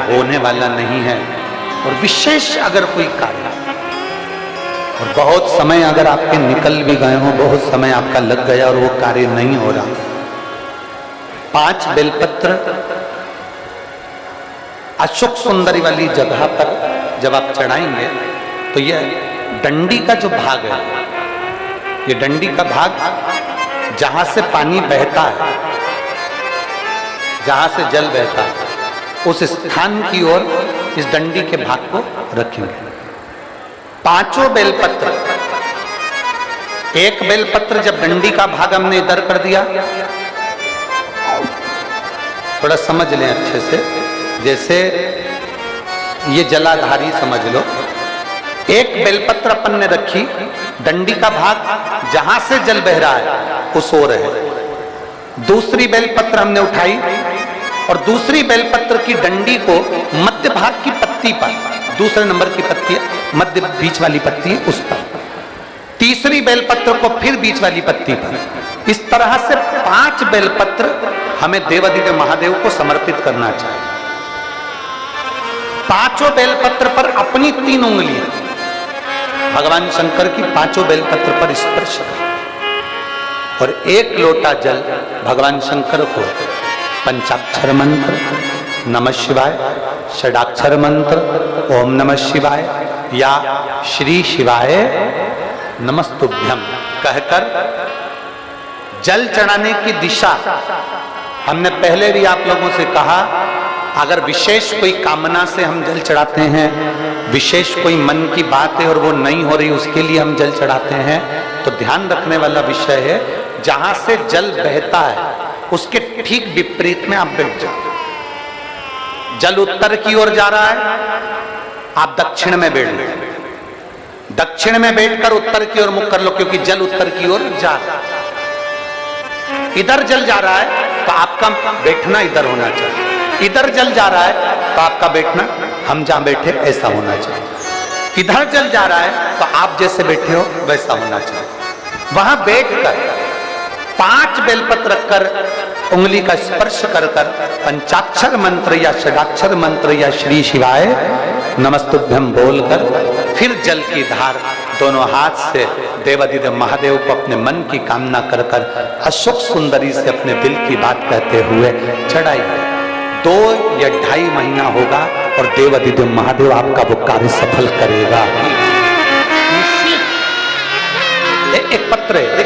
होने वाला नहीं है। और विशेष अगर कोई कार्य और बहुत समय अगर आपके निकल भी गए हो, बहुत समय आपका लग गया और वो कार्य नहीं हो रहा, 5 बेलपत्र अशोक सुंदरी वाली जगह पर जब आप चढ़ाएंगे तो ये डंडी का जो भाग है, ये डंडी का भाग जहां से पानी बहता है, जहां से जल बहता है, उस स्थान की ओर इस डंडी के भाग को रखेंगे। 5 बेलपत्र, एक बेलपत्र जब डंडी का भाग हमने इधर कर दिया, थोड़ा समझ लें अच्छे से, जैसे ये जलाधारी समझ लो, एक बेलपत्र अपन ने रखी, डंडी का भाग जहां से जल बह रहा है उस ओर है। दूसरी बेलपत्र हमने उठाई और दूसरी बेलपत्र की डंडी को मध्य भाग की पत्ती पर, दूसरे नंबर की पत्ती है, मध्य बीच वाली पत्ती है उस पर, तीसरी बेलपत्र को फिर बीच वाली पत्ती पर, इस तरह से 5 बेलपत्र हमें देवादिदेव महादेव को समर्पित करना चाहिए। 5 बेलपत्र पर अपनी 3 उंगलियां भगवान शंकर की 5 बेलपत्र पर स्पर्श कर और 1 लोटा जल भगवान शंकर को पंचाक्षर मंत्र नमः शिवाय, षडाक्षर मंत्र ओम नमः शिवाय या श्री शिवाय नमस्तुभ्यम कहकर जल चढ़ाने की दिशा, हमने पहले भी आप लोगों से कहा, अगर विशेष कोई कामना से हम जल चढ़ाते हैं, विशेष कोई मन की बात है और वो नहीं हो रही, उसके लिए हम जल चढ़ाते हैं, तो ध्यान रखने वाला विषय है, जहां से जल बहता है उसके ठीक विपरीत में आप बैठ जाओ। जल उत्तर की ओर जा रहा है, आप दक्षिण में बैठ लो, दक्षिण में बैठकर उत्तर की ओर मुख कर लो, क्योंकि जल उत्तर की ओर जा रहा है। इधर जल जा रहा है तो आपका बैठना इधर होना चाहिए, इधर जल जा रहा है तो आपका बैठना हम जहां बैठे ऐसा होना चाहिए। इधर जल जा रहा है तो आप जैसे बैठे हो वैसा होना चाहिए। वहां बैठकर 5 बेलपत्र रखकर उंगली का स्पर्श कर कर पंचाक्षर मंत्र या षडाक्षर मंत्र या श्री शिवाय नमस्तुभ्यम बोलकर फिर जल की धार दोनों हाथ से देवादिदेव महादेव को अपने मन की कामना कर कर अशोक सुंदरी से अपने दिल की बात कहते हुए चढ़ाइए। 2 या 2.5 महीना होगा और देवादिदेव महादेव आपका वो कार्य सफल करेगा। एक पत्र है।